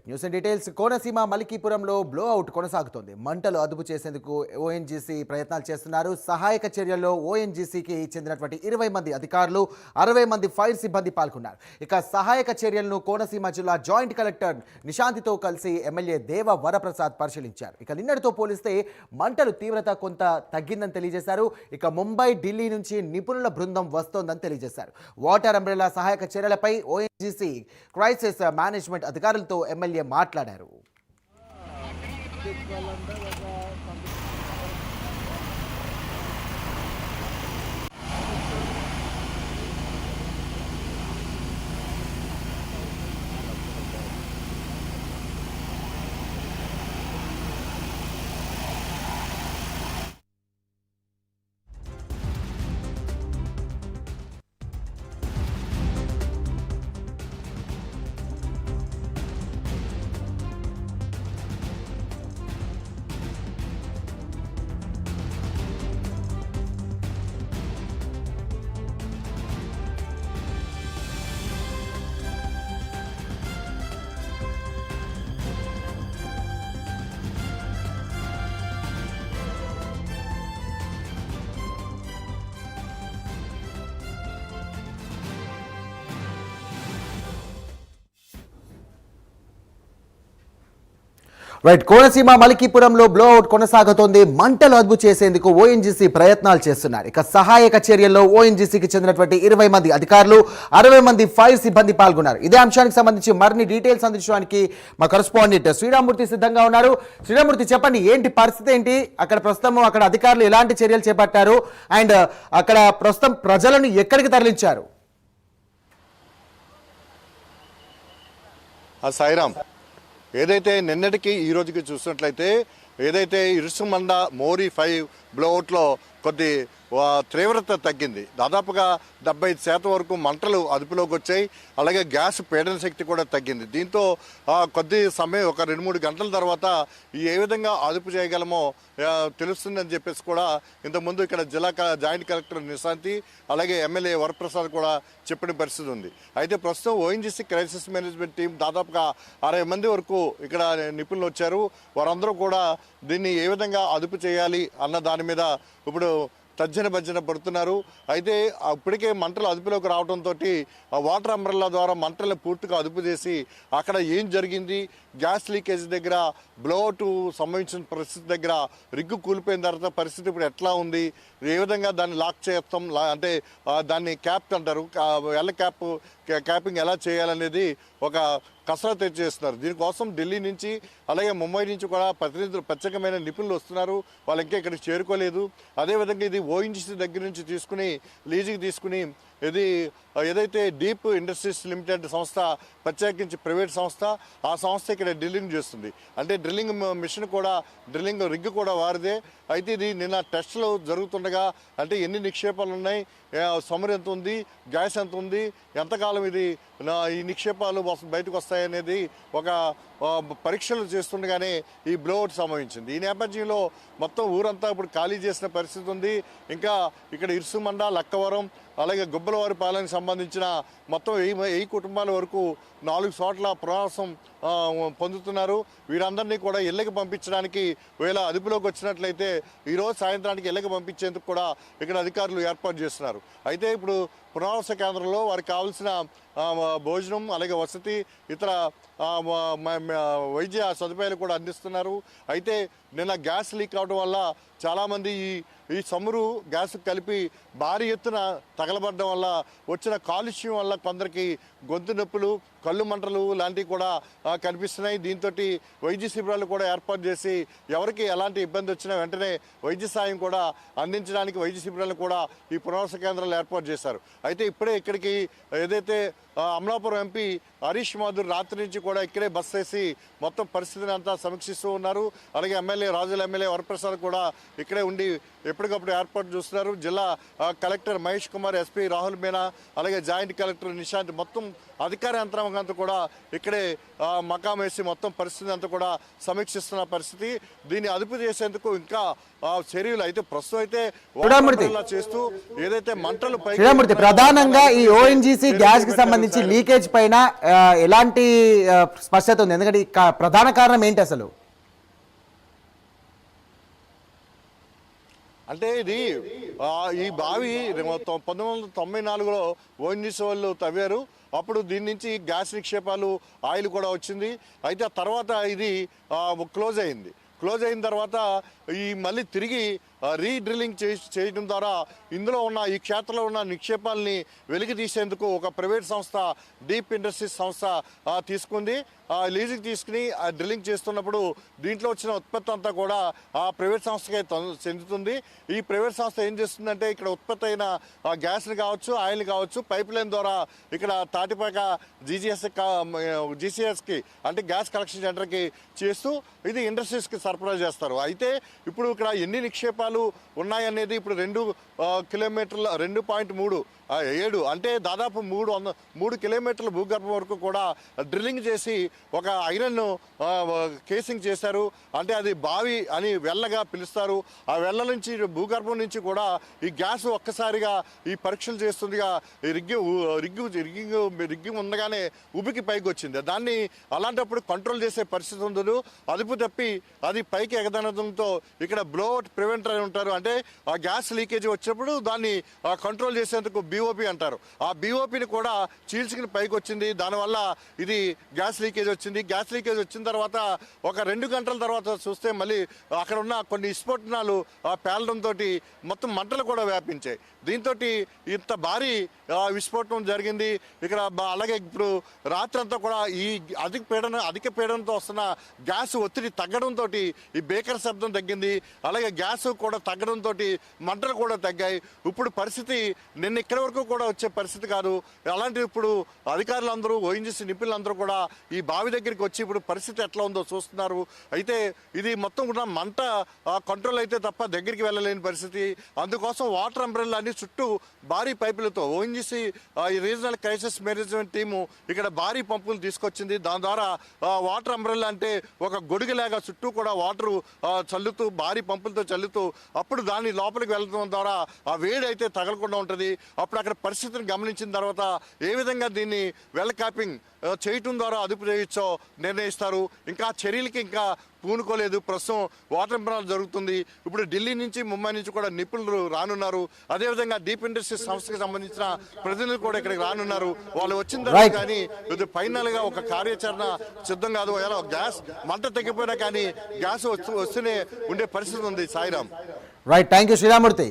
News and details. Konaseema మలికీపురంలో blowout కొనసాగుతోంది. మంటలు అదుపు చేసేందుకు ఓఎన్జీసీ ప్రయత్నాలు చేస్తున్నారు. సహాయక చర్యల్లో ఓఎన్జీసీకి చెందినటువంటి 20 మంది అధికారులు, 60 మంది ఫైర్ సిబ్బంది పాల్గొన్నారు. ఇక సహాయక చర్యలను కోనసీమ జిల్లా జాయింట్ కలెక్టర్ నిశాంతితో కలిసి ఎమ్మెల్యే దేవ వరప్రసాద్ పరిశీలించారు. ఇక నిన్నటితో పోలిస్తే మంటలు తీవ్రత కొంత తగ్గిందని తెలియజేశారు. ఇక ముంబై, ఢిల్లీ నుంచి నిపుణుల బృందం వస్తోందని తెలియజేశారు. వాటర్ అంబ్రెల్లా సహాయక చర్యలపై ఓఎన్జీసీ క్రైసిస్ మేనేజ్మెంట్ అధికారులతో ఎమ్మెల్యే మాట్లాడారు. రైట్, కోనసీమ మలికీపురంలో బ్లోఅవుట్ కొనసాగుతోంది. మంటలు అదుపు చేసేందుకు ఓఎన్జీసీ ప్రయత్నాలు చేస్తున్నారు. ఇక సహాయక చర్యల్లో ఓఎన్జీసీకి చెందినటువంటి 20 మంది అధికారులు, 60 మంది ఫైర్ సిబ్బంది పాల్గొన్నారు. ఇదే అంశానికి సంబంధించి మరిన్ని డీటెయిల్స్ అందించడానికి మా కరెస్పాండెంట్ శ్రీరామూర్తి సిద్ధంగా ఉన్నారు. శ్రీరామూర్తి, చెప్పండి, ఏంటి పరిస్థితి ఏంటి? అక్కడ ప్రస్తుతం అక్కడ అధికారులు ఎలాంటి చర్యలు చేపట్టారు అండ్ అక్కడ ప్రస్తుతం ప్రజలను ఎక్కడికి తరలించారు? సాయిరామ్, ఏదైతే నిన్నటికి ఈ రోజుకి చూసినట్లయితే ఏదైతే ఇరుసుమండ మోరీ 5 బ్లోఅవుట్లో కొద్ది తీవ్రత తగ్గింది. దాదాపుగా 75% వరకు మంటలు అదుపులోకి వచ్చాయి. అలాగే గ్యాస్ పీడన శక్తి కూడా తగ్గింది. దీంతో కొద్ది సమయం ఒక 2-3 గంటల తర్వాత ఏ విధంగా అదుపు చేయగలమో తెలుస్తుందని చెప్పేసి కూడా ఇంతకుముందు ఇక్కడ జిల్లా జాయింట్ కలెక్టర్ నిశాంతి అలాగే ఎమ్మెల్యే వరప్రసాద్ కూడా చెప్పిన పరిస్థితి ఉంది. అయితే ప్రస్తుతం ఓఎన్జీసీ క్రైసిస్ మేనేజ్మెంట్ టీం దాదాపుగా 60 మంది వరకు ఇక్కడ నిపుణులు వచ్చారు. వారందరూ కూడా దీన్ని ఏ విధంగా అదుపు చేయాలి అన్న దాని మీద ఇప్పుడు భజ్జన పడుతున్నారు. అయితే ఇప్పటికే మంటలు అదుపులోకి రావడంతో వాటర్ అంబ్రెల్లా ద్వారా మంటలను పూర్తిగా అదుపు చేసి అక్కడ ఏం జరిగింది, గ్యాస్ లీకేజ్ దగ్గర బ్లోఅవుట్ సంభవించిన పరిస్థితి దగ్గర రిగ్గు కూలిపోయిన తర్వాత పరిస్థితి ఇప్పుడు ఎట్లా ఉంది, ఏ విధంగా దాన్ని లాక్ చేస్తాం, అంటే దాన్ని క్యాప్ అంటారు, ఎల్ల క్యాపింగ్ ఎలా చేయాలనేది ఒక కసరత్తు చేస్తున్నారు. దీనికోసం ఢిల్లీ నుంచి అలాగే ముంబై నుంచి కూడా ప్రతినిధులు, ప్రత్యేకమైన నిపుణులు వస్తున్నారు. వాళ్ళు ఇంకా ఇక్కడికి చేరుకోలేదు. అదేవిధంగా ఇది ఓఎన్జీసీ దగ్గర నుంచి తీసుకుని లీజుకి తీసుకుని ఇది ఏదైతే డీప్ ఇండస్ట్రీస్ లిమిటెడ్ సంస్థ, ప్రత్యేకించి ప్రైవేట్ సంస్థ, ఆ సంస్థ ఇక్కడ డ్రిల్లింగ్ చేస్తుంది. అంటే డ్రిల్లింగ్ మిషన్ కూడా, డ్రిల్లింగ్ రిగ్ కూడా వారిదే. అయితే ఇది నిన్న టెస్టులు జరుగుతుండగా అంటే ఎన్ని నిక్షేపాలు ఉన్నాయి, సమురు ఎంత ఉంది, గ్యాస్ ఎంత ఉంది, ఎంతకాలం ఇది ఈ నిక్షేపాలు బయటకు వస్తాయనేది ఒక పరీక్షలు చేస్తుండగానే ఈ బ్లోఅవుట్ సంభవించింది. ఈ నేపథ్యంలో మొత్తం ఊరంతా ఇప్పుడు ఖాళీ చేసిన పరిస్థితి ఉంది. ఇంకా ఇక్కడ ఇరుసుమండ, లక్కవరం అలాగే గుబ్బలవారిపాలెంకి సంబంధించిన మొత్తం 1000 కుటుంబాల వరకు 4 చోట్ల పునరావాసం పొందుతున్నారు. వీరందరినీ కూడా ఇళ్ళకి పంపించడానికి వేళ అదుపులోకి వచ్చినట్లయితే ఈరోజు సాయంత్రానికి ఇళ్ళకి పంపించేందుకు కూడా ఇక్కడ అధికారులు ఏర్పాటు చేస్తున్నారు. అయితే ఇప్పుడు పునరావాస కేంద్రంలో వారికి కావాల్సిన భోజనం అలాగే వసతి, ఇతర వైద్య సదుపాయాలు కూడా అందిస్తున్నారు. అయితే నిన్న గ్యాస్ లీక్ అవడం వల్ల చాలామంది ఈ చమురు గ్యాస్ కలిపి భారీ ఎత్తున తగలబడడం వల్ల వచ్చిన కాలుష్యం వల్ల కొందరికి గొంతు నొప్పులు, కళ్ళు మంటలు లాంటివి కూడా కనిపిస్తున్నాయి. దీంతో వైద్య శిబిరాలు కూడా ఏర్పాటు చేసి ఎవరికి ఎలాంటి ఇబ్బంది వచ్చినా వెంటనే వైద్య సాయం కూడా అందించడానికి వైద్య శిబిరాలను కూడా ఈ పునరావాస కేంద్రాలు ఏర్పాటు చేశారు. అయితే ఇప్పుడే ఇక్కడికి ఏదైతే అమలాపురం ఎంపీ హరీష్ మాధుర్ రాత్రి నుంచి కూడా ఇక్కడే బస్ వేసి మొత్తం పరిస్థితిని అంతా సమీక్షిస్తూ ఉన్నారు. అలాగే రాజుల ఎమ్మెల్యే వరప్రసాద్ కూడా ఇక్కడే ఉండి ఎప్పటికప్పుడు ఏర్పాటు చూస్తున్నారు. జిల్లా కలెక్టర్ మహేష్ కుమార్, ఎస్పీ రాహుల్ మీనా, అలాగే జాయింట్ కలెక్టర్ నిశాంత్ మొత్తం అధికార యంత్రాంగం అంతా కూడా ఇక్కడే మకాం వేసి మొత్తం పరిస్థితి అంతా కూడా సమీక్షిస్తున్న పరిస్థితి. దీన్ని అదుపు చేసేందుకు ఇంకా చర్యలు అయితే ప్రస్తుతం అయితే చేస్తూ ఏదైతే మంటలు ప్రధానంగా ఈ ఓఎన్జీసీ గ్యాస్ కి సంబంధించి లీకేజ్ పైన ఎలాంటి స్పష్టత ఉంది? ఎందుకంటే ప్రధాన కారణం ఏంటి అసలు? అంటే ఇది ఈ బావి 1994లో ఓఎన్జీసీ వాళ్ళు తవ్వారు. అప్పుడు దీని నుంచి గ్యాస్ నిక్షేపాలు, ఆయిల్ కూడా వచ్చింది. అయితే ఆ తర్వాత ఇది క్లోజ్ అయింది. క్లోజ్ అయిన తర్వాత ఈ మళ్ళీ తిరిగి రీడ్రిల్లింగ్ చేయడం ద్వారా ఇందులో ఉన్న ఈ క్షేత్రంలో ఉన్న నిక్షేపాలని వెలికి తీసేందుకు ఒక ప్రైవేట్ సంస్థ డీప్ ఇండస్ట్రీస్ సంస్థ తీసుకుంది. లీజుకి తీసుకుని డ్రిల్లింగ్ చేస్తున్నప్పుడు దీంట్లో వచ్చిన ఉత్పత్తి అంతా కూడా ఆ ప్రైవేట్ సంస్థకే చెందుతుంది. ఈ ప్రైవేట్ సంస్థ ఏం చేస్తుందంటే ఇక్కడ ఉత్పత్తి అయిన గ్యాస్ని కావచ్చు, ఆయిల్ని కావచ్చు పైప్ లైన్ ద్వారా ఇక్కడ తాటిపాక జీసీఎస్కి అంటే గ్యాస్ కలెక్షన్ సెంటర్కి చేస్తూ ఇది ఇండస్ట్రీస్కి సరఫరా చేస్తారు. అయితే ఇప్పుడు ఇక్కడ ఎన్ని నిక్షేపాలు ఉన్నాయనేది ఇప్పుడు 2 కిలోమీటర్ల 2.37 అంటే దాదాపు 3 కిలోమీటర్ల భూగర్భం వరకు కూడా డ్రిల్లింగ్ చేసి ఒక ఐరన్ కేసింగ్ చేశారు. అంటే అది బావి అని వెల్లగా పిలుస్తారు. ఆ వెల్ల నుంచి భూగర్భం నుంచి కూడా ఈ గ్యాస్ ఒక్కసారిగా ఈ పరీక్షలు చేస్తుందిగా రిగ్గింగ్ ఉండగానే ఉబికి పైకి వచ్చింది. దాన్ని అలాంటప్పుడు కంట్రోల్ చేసే పరిస్థితి ఉండదు. అదుపు తప్పి అది పైకి ఎగదనడంతో ఇక్కడ బ్లోఅవుట్ ప్రివెంటర్ అని ఉంటారు. అంటే ఆ గ్యాస్ లీకేజ్ వచ్చినప్పుడు దాన్ని కంట్రోల్ చేసేందుకు BOP అంటారు. ఆ BOPని కూడా చీల్చుకుని పైకి వచ్చింది. దానివల్ల ఇది గ్యాస్ లీకేజ్ వచ్చింది. గ్యాస్ లీకేజ్ వచ్చిన తర్వాత ఒక 2 గంటల తర్వాత చూస్తే మళ్ళీ అక్కడ ఉన్న కొన్ని విస్ఫోటనాలు పేలడంతో మొత్తం మంటలు కూడా వ్యాపించాయి. దీంతో ఇంత భారీ విస్ఫోటనం జరిగింది ఇక్కడ. అలాగే ఇప్పుడు రాత్రంతా కూడా ఈ అధిక పీడనంతో వస్తున్న గ్యాస్ ఒత్తిడి తగ్గడంతో ఈ బేకర్ శబ్దం తగ్గింది. అలాగే గ్యాస్ కూడా తగ్గడంతో మంటలు కూడా తగ్గాయి. ఇప్పుడు పరిస్థితి నిన్న ఇక్కడి వరకు కూడా వచ్చే పరిస్థితి కాదు. అలాంటి ఇప్పుడు అధికారులందరూ ఓఎన్జీసీ నిపుణులందరూ కూడా ఈ బావి దగ్గరికి వచ్చి ఇప్పుడు పరిస్థితి ఎట్లా ఉందో చూస్తున్నారు. అయితే ఇది మొత్తం కూడా మంట కంట్రోల్ అయితే తప్ప దగ్గరికి వెళ్ళలేని పరిస్థితి. అందుకోసం వాటర్ అంబ్రెల్లా అన్ని చుట్టూ భారీ పైపులతో ONGC regional crisis management team ఇక్కడ భారీ పంపులు తీసుకొచ్చింది. దాని ద్వారా వాటర్ అంబ్రెల్లా అంటే ఒక గొడుగులాగా చుట్టూ కూడా వాటర్ చల్లుతూ భారీ పంపులతో చల్లుతూ అప్పుడు దాన్ని లోపలికి వెళ్ళడం ద్వారా ఆ వేడి అయితే తగలకుండా ఉంటుంది. అప్పుడు అక్కడ పరిస్థితిని గమనించిన తర్వాత ఏ విధంగా దీన్ని వెల్ క్యాపింగ్ చేయటం ద్వారా అదుపు చేయొచ్చో నిర్ణయిస్తారు. ఇంకా చర్యలకి ఇంకా పూనుకోలేదు. ప్రస్తుతం వాటర్ ఇంప్రాల్ జరుగుతుంది. ఇప్పుడు ఢిల్లీ నుంచి, ముంబై నుంచి కూడా నిపుణులు రానున్నారు. అదేవిధంగా డీప్ ఇండస్ట్రీస్ సంస్థకి సంబంధించిన ప్రతినిధులు కూడా ఇక్కడికి రానున్నారు. వాళ్ళు వచ్చిన తర్వాత కానీ ఇది ఫైనల్ గా ఒక కార్యాచరణ సిద్ధం కాదు. ఎలా గ్యాస్ మంట తగ్గిపోయినా కానీ గ్యాస్ వస్తూనే ఉండే పరిస్థితి ఉంది. Sairam. Right, thank you Sriramurthy.